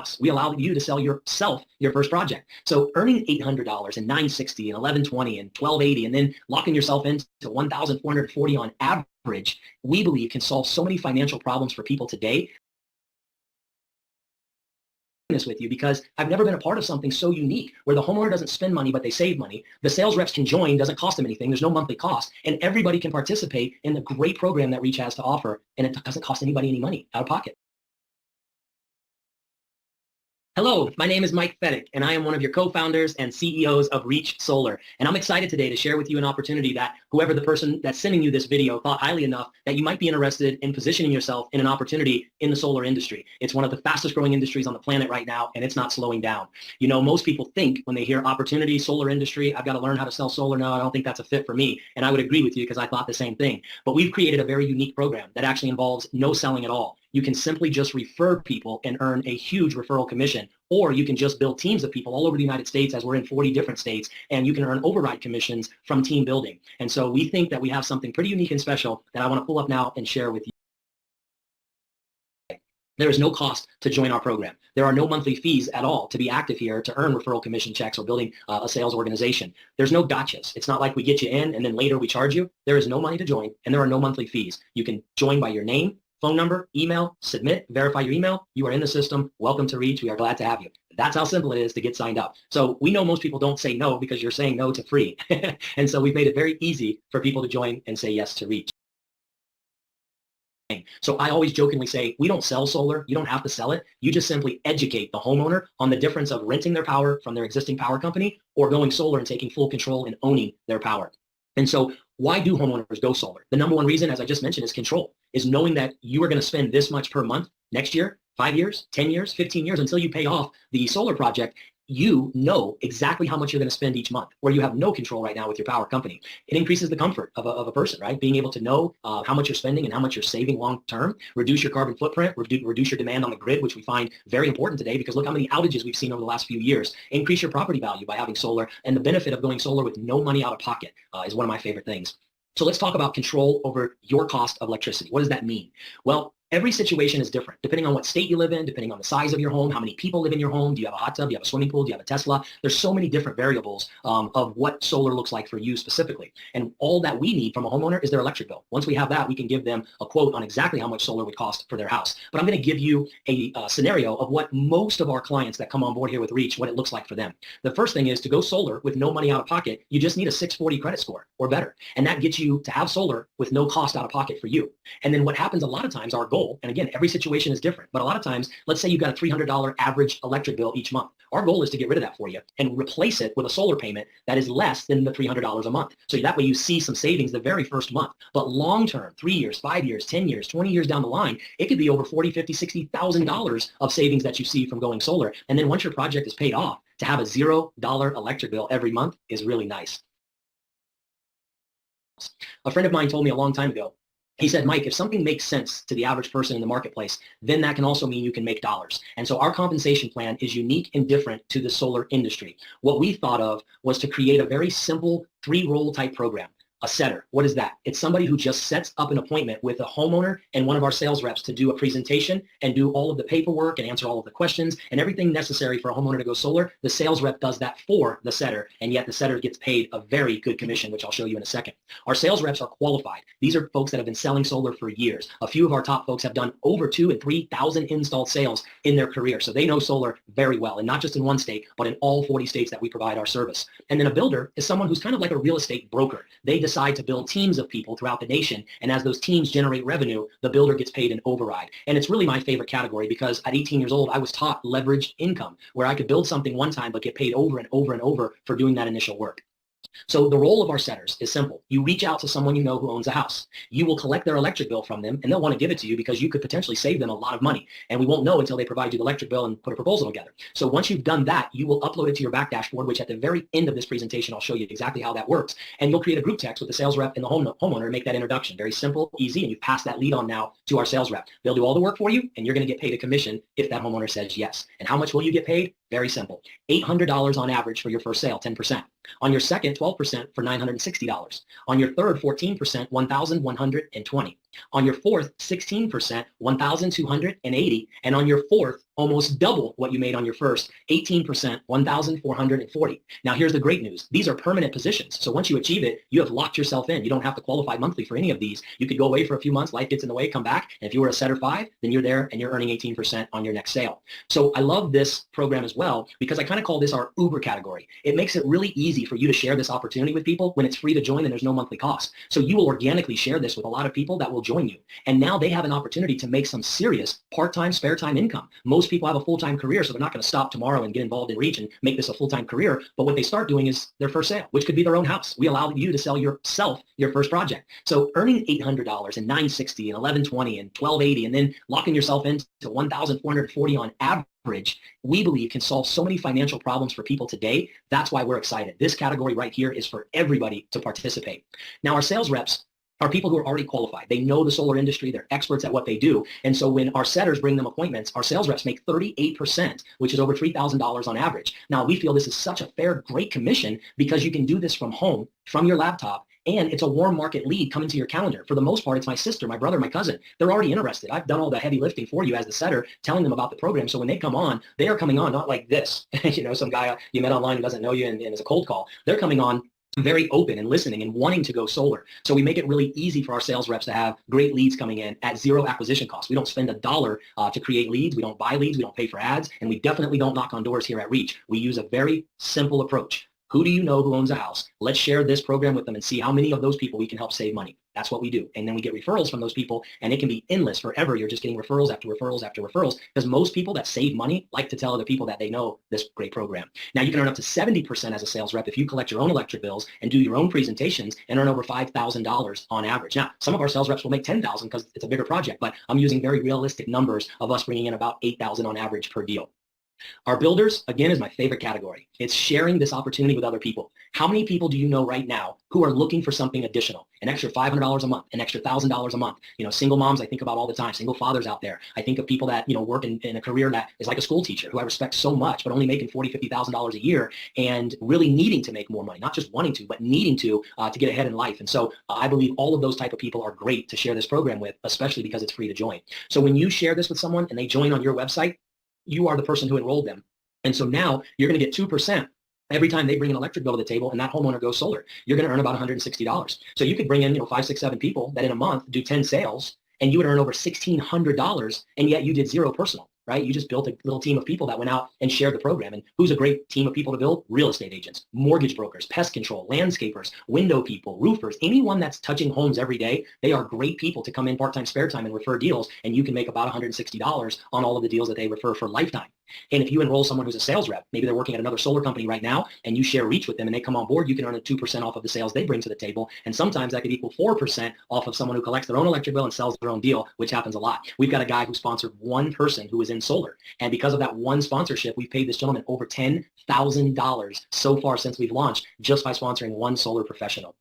house. We allow you to sell yourself your first project. So earning $800 and $960 and $1,120 and $1,280 and then locking yourself into $1,440 on average, we believe can solve so many financial problems for people today. This with you because I've never been a part of something so unique where the homeowner doesn't spend money, but they save money. The sales reps can join, doesn't cost them anything. There's no monthly cost, and everybody can participate in the great program that Reach has to offer, and it doesn't cost anybody any money out of pocket. Hello, my name is Mike Fettick, and I am one of your co-founders and CEOs of Reach Solar. And I'm excited today to share with you an opportunity that whoever the person that's sending you this video thought highly enough that you might be interested in positioning yourself in an opportunity in the solar industry. It's one of the fastest growing industries on the planet right now, and it's not slowing down. You know, most people think when they hear opportunity, solar industry, I've got to learn how to sell solar. No, I don't think that's a fit for me. And I would agree with you because I thought the same thing. But we've created a very unique program that actually involves no selling at all. You can simply just refer people and earn a huge referral commission, or you can just build teams of people all over the United States, as we're in 40 different states, and you can earn override commissions from team building. And so we think that we have something pretty unique and special that I want to pull up now and share with you. There is no cost to join our program. There are no monthly fees at all to be active here to earn referral commission checks or building a sales organization. There's no gotchas. It's not like we get you in and then later we charge you. There is no money to join, and there are no monthly fees. You can join by your name, phone number, email, submit, verify your email. You are in the system. Welcome to Reach. We are glad to have you. That's how simple it is to get signed up. So we know most people don't say no because you're saying no to free. And so we've made it very easy for people to join and say yes to Reach. So I always jokingly say, we don't sell solar. You don't have to sell it. You just simply educate the homeowner on the difference of renting their power from their existing power company or going solar and taking full control and owning their power. And so why do homeowners go solar? The number one reason, as I just mentioned, is control, is knowing that you are going to spend this much per month next year, 5 years, 10 years, 15 years, until you pay off the solar project. You know exactly how much you're going to spend each month, where you have no control right now with your power company. It increases the comfort of a person, right? Being able to know how much you're spending and how much you're saving long term, reduce your carbon footprint, reduce your demand on the grid, which we find very important today because look how many outages we've seen over the last few years. Increase your property value by having solar, and the benefit of going solar with no money out of pocket is one of my favorite things. So let's talk about control over your cost of electricity. What does that mean? Well, every situation is different, depending on what state you live in, depending on the size of your home, how many people live in your home, do you have a hot tub, do you have a swimming pool, do you have a Tesla? There's so many different variables of what solar looks like for you specifically. And all that we need from a homeowner is their electric bill. Once we have that, we can give them a quote on exactly how much solar would cost for their house. But I'm going to give you a scenario of what most of our clients that come on board here with Reach, what it looks like for them. The first thing is to go solar with no money out of pocket. You just need a 640 credit score or better. And that gets you to have solar with no cost out of pocket for you. And then what happens a lot of times, our goal, and again, every situation is different, but a lot of times, let's say you've got a $300 average electric bill each month. Our goal is to get rid of that for you and replace it with a solar payment that is less than the $300 a month. So that way you see some savings the very first month. But long-term, 3 years, 5 years, 10 years, 20 years down the line, it could be over $40, $50, $60,000 of savings that you see from going solar. And then once your project is paid off, to have a $0 electric bill every month is really nice. A friend of mine told me a long time ago, he said, Mike, if something makes sense to the average person in the marketplace, then that can also mean you can make dollars. And so our compensation plan is unique and different to the solar industry. What we thought of was to create a very simple 3-role type program. A setter, what is that? It's somebody who just sets up an appointment with a homeowner and one of our sales reps to do a presentation and do all of the paperwork and answer all of the questions and everything necessary for a homeowner to go solar. The sales rep does that for the setter, and yet the setter gets paid a very good commission, which I'll show you in a second. Our sales reps are qualified. These are folks that have been selling solar for years. A few of our top folks have done over 2,000 and 3,000 installed sales in their career. So they know solar very well, and not just in one state, but in all 40 states that we provide our service. And then a builder is someone who's kind of like a real estate broker. They decide to build teams of people throughout the nation. And as those teams generate revenue, the builder gets paid an override. And it's really my favorite category because at 18 years old, I was taught leveraged income, where I could build something one time, but get paid over and over and over for doing that initial work. So the role of our setters is simple. You reach out to someone you know who owns a house. You will collect their electric bill from them, and they'll want to give it to you because you could potentially save them a lot of money. And we won't know until they provide you the electric bill and put a proposal together. So once you've done that, you will upload it to your back dashboard, which at the very end of this presentation, I'll show you exactly how that works. And you'll create a group text with the sales rep and the homeowner to make that introduction. Very simple, easy, and you've passed that lead on now to our sales rep. They'll do all the work for you, and you're going to get paid a commission if that homeowner says yes. And how much will you get paid? Very simple. $800 on average for your first sale, 10%. On your second, 12% for $960. On your third, 14%, $1,120. On your fourth, 16%, $1,280. And on your fourth, almost double what you made on your first, 18%, 1,440. Now, here's the great news. These are permanent positions. So once you achieve it, you have locked yourself in. You don't have to qualify monthly for any of these. You could go away for a few months, life gets in the way, come back. And if you were a setter 5, then you're there and you're earning 18% on your next sale. So I love this program as well because I kind of call this our Uber category. It makes it really easy for you to share this opportunity with people when it's free to join and there's no monthly cost. So you will organically share this with a lot of people that will join you. And now they have an opportunity to make some serious part-time, spare time income. Most people have a full-time career, so they're not going to stop tomorrow and get involved in Reach and make this a full-time career. But what they start doing is their first sale, which could be their own house. We allow you to sell yourself your first project. So earning $800 and $960 and $1,120 and $1,280 and then locking yourself into $1,440 on average, we believe can solve so many financial problems for people today. That's why we're excited. This category right here is for everybody to participate. Now, our sales reps are people who are already qualified. They know the solar industry. They're experts at what they do. And so when our setters bring them appointments, our sales reps make 38%, which is over $3,000 on average. Now, we feel this is such a fair, great commission because you can do this from home, from your laptop, and it's a warm market lead coming to your calendar. For the most part, it's my sister, my brother, my cousin. They're already interested. I've done all the heavy lifting for you as the setter, telling them about the program. So when they come on, they are coming on not like this, some guy you met online who doesn't know you and is a cold call. They're coming on very open and listening and wanting to go solar. So we make it really easy for our sales reps to have great leads coming in at zero acquisition cost. We don't spend a dollar to create leads. We don't buy leads. We don't pay for ads. And we definitely don't knock on doors here at Reach. We use a very simple approach. Who do you know who owns a house? Let's share this program with them and see how many of those people we can help save money. That's what we do. And then we get referrals from those people, and it can be endless forever. You're just getting referrals after referrals after referrals because most people that save money like to tell other people that they know this great program. Now, you can earn up to 70% as a sales rep if you collect your own electric bills and do your own presentations and earn over $5,000 on average. Now, some of our sales reps will make $10,000 because it's a bigger project, but I'm using very realistic numbers of us bringing in about $8,000 on average per deal. Our builders, again, is my favorite category. It's sharing this opportunity with other people. How many people do you know right now who are looking for something additional? An extra $500 a month, an extra $1,000 a month. Single moms I think about all the time, single fathers out there. I think of people that, work in a career that is like a school teacher who I respect so much, but only making $40,000, $50,000 a year and really needing to make more money, not just wanting to, but needing to get ahead in life. And so I believe all of those type of people are great to share this program with, especially because it's free to join. So when you share this with someone and they join on your website, you are the person who enrolled them. And so now you're going to get 2% every time they bring an electric bill to the table and that homeowner goes solar. You're going to earn about $160. So you could bring in, 5, 6, 7 people that in a month do 10 sales and you would earn over $1,600 and yet you did zero personal. Right? You just built a little team of people that went out and shared the program. And who's a great team of people to build? Real estate agents, mortgage brokers, pest control, landscapers, window people, roofers, anyone that's touching homes every day. They are great people to come in part-time, spare time and refer deals. And you can make about $160 on all of the deals that they refer for lifetime. And if you enroll someone who's a sales rep, maybe they're working at another solar company right now, and you share Reach with them and they come on board, you can earn a 2% off of the sales they bring to the table. And sometimes that could equal 4% off of someone who collects their own electric bill and sells their own deal, which happens a lot. We've got a guy who sponsored one person who was in solar. And because of that one sponsorship, we've paid this gentleman over $10,000 so far since we've launched just by sponsoring one solar professional.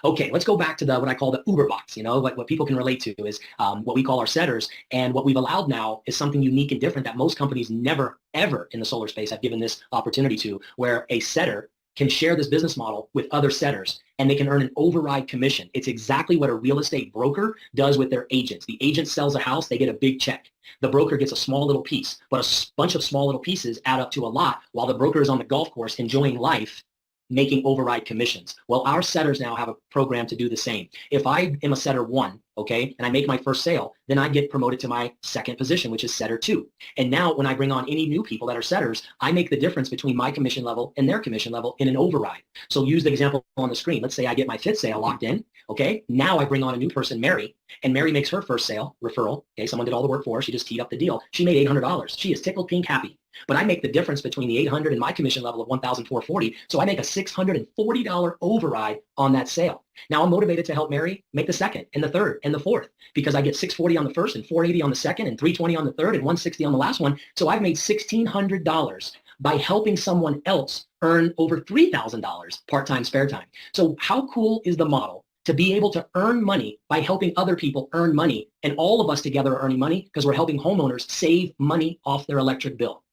Okay, let's go back to what I call the Uber box. What people can relate to is what we call our setters. And what we've allowed now is something unique and different that most companies never, ever in the solar space have given this opportunity to, where a setter can share this business model with other setters and they can earn an override commission. It's exactly what a real estate broker does with their agents. The agent sells a house, they get a big check. The broker gets a small little piece, but a bunch of small little pieces add up to a lot while the broker is on the golf course enjoying life, making override commissions. Well, our setters now have a program to do the same. If I am a setter 1, okay, and I make my first sale, then I get promoted to my second position, which is setter 2. And now when I bring on any new people that are setters, I make the difference between my commission level and their commission level in an override. So use the example on the screen. Let's say I get my 5th sale locked in, okay? Now I bring on a new person, Mary, and Mary makes her first sale, referral, okay? Someone did all the work for her. She just teed up the deal. She made $800. She is tickled pink happy. But I make the difference between the 800 and my commission level of 1,440. So I make a $640 override on that sale. Now I'm motivated to help Mary make the second and the third and the fourth because I get 640 on the first and 480 on the second and 320 on the third and 160 on the last one. So I've made $1,600 by helping someone else earn over $3,000 part-time, spare time. So how cool is the model to be able to earn money by helping other people earn money, and all of us together are earning money because we're helping homeowners save money off their electric bill?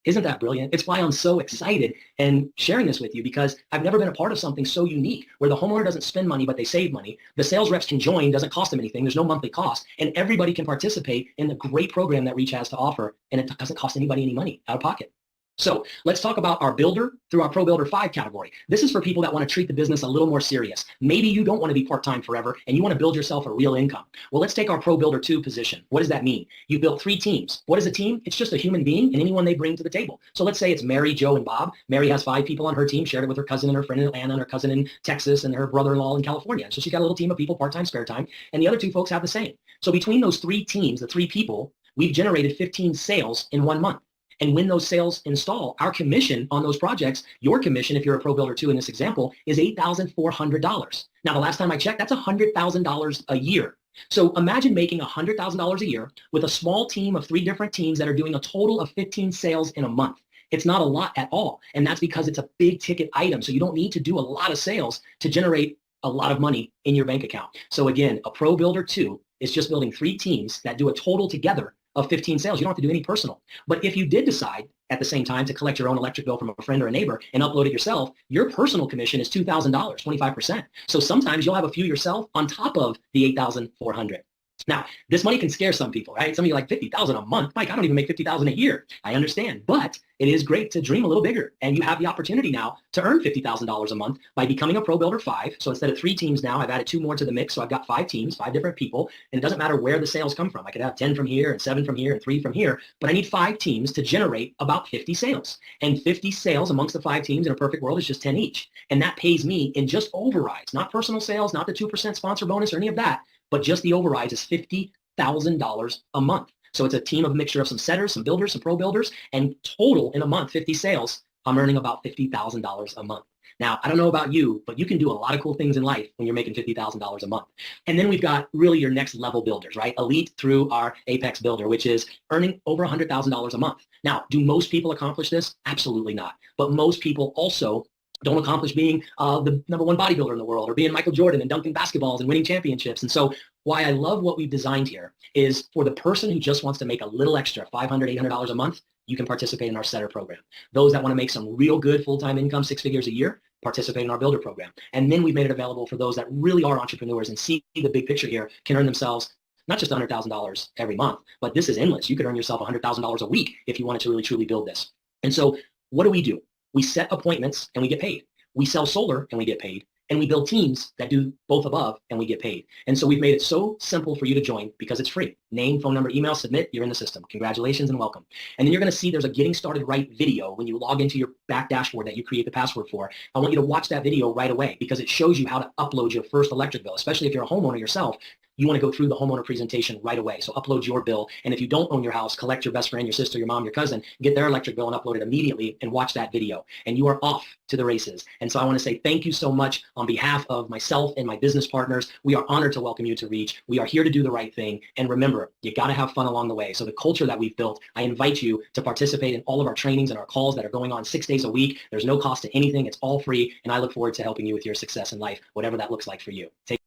Isn't that brilliant? It's why I'm so excited and sharing this with you, because I've never been a part of something so unique where the homeowner doesn't spend money, but they save money. The sales reps can join, doesn't cost them anything. There's no monthly cost, and everybody can participate in the great program that Reach has to offer, and it doesn't cost anybody any money out of pocket. So let's talk about our builder through our Pro Builder 5 category. This is for people that want to treat the business a little more serious. Maybe you don't want to be part-time forever and you want to build yourself a real income. Well, let's take our Pro Builder 2 position. What does that mean? You built 3 teams. What is a team? It's just a human being and anyone they bring to the table. So let's say it's Mary, Joe, and Bob. Mary has 5 people on her team, shared it with her cousin and her friend in Atlanta and her cousin in Texas and her brother-in-law in California. So she's got a little team of people, part-time, spare time, and the other 2 folks have the same. So between those 3 teams, the 3 people, we've generated 15 sales in 1 month. And when those sales install, our commission on those projects, your commission, if you're a Pro Builder 2 in this example, is $8,400. Now, the last time I checked, that's $100,000 a year. So imagine making $100,000 a year with a small team of 3 different teams that are doing a total of 15 sales in a month. It's not a lot at all. And that's because it's a big ticket item. So you don't need to do a lot of sales to generate a lot of money in your bank account. So again, a Pro Builder 2 is just building 3 teams that do a total together of 15 sales. You don't have to do any personal. But if you did decide at the same time to collect your own electric bill from a friend or a neighbor and upload it yourself, your personal commission is $2,000, 25%. So sometimes you'll have a few yourself on top of the $8,400. Now, this money can scare some people, right? Some of you are like, $50,000 a month. Mike, I don't even make $50,000 a year. I understand, but it is great to dream a little bigger. And you have the opportunity now to earn $50,000 a month by becoming a Pro Builder 5. So instead of 3 teams now, I've added 2 more to the mix. So I've got 5 teams, 5 different people. And it doesn't matter where the sales come from. I could have 10 from here and 7 from here and 3 from here, but I need 5 teams to generate about 50 sales. And 50 sales amongst the 5 teams in a perfect world is just 10 each. And that pays me in just overrides, not personal sales, not the 2% sponsor bonus or any of that, but just the overrides is $50,000 a month. So it's a team of a mixture of some setters, some builders, some pro builders, and total in a month, 50 sales, I'm earning about $50,000 a month. Now, I don't know about you, but you can do a lot of cool things in life when you're making $50,000 a month. And then we've got really your next level builders, right? Elite through our Apex Builder, which is earning over $100,000 a month. Now, do most people accomplish this? Absolutely not. But most people also don't accomplish being the #1 bodybuilder in the world or being Michael Jordan and dunking basketballs and winning championships. And so why I love what we've designed here is for the person who just wants to make a little extra, $500, $800 a month, you can participate in our setter program. Those that want to make some real good full-time income, 6 figures a year, participate in our builder program. And then we've made it available for those that really are entrepreneurs and see the big picture here, can earn themselves not just $100,000 every month, but this is endless. You could earn yourself $100,000 a week if you wanted to really, truly build this. And so what do? We set appointments and we get paid. We sell solar and we get paid. And we build teams that do both above and we get paid. And so we've made it so simple for you to join because it's free. Name, phone number, email, submit, you're in the system. Congratulations and welcome. And then you're going to see there's a getting started right video when you log into your back dashboard that you create the password for. I want you to watch that video right away because it shows you how to upload your first electric bill, especially if you're a homeowner yourself. You want to go through the homeowner presentation right away. So upload your bill. And if you don't own your house, collect your best friend, your sister, your mom, your cousin, get their electric bill and upload it immediately and watch that video. And you are off to the races. And so I want to say thank you so much on behalf of myself and my business partners. We are honored to welcome you to Reach. We are here to do the right thing. And remember, you got to have fun along the way. So the culture that we've built, I invite you to participate in all of our trainings and our calls that are going on 6 days a week. There's no cost to anything. It's all free. And I look forward to helping you with your success in life, whatever that looks like for you. Take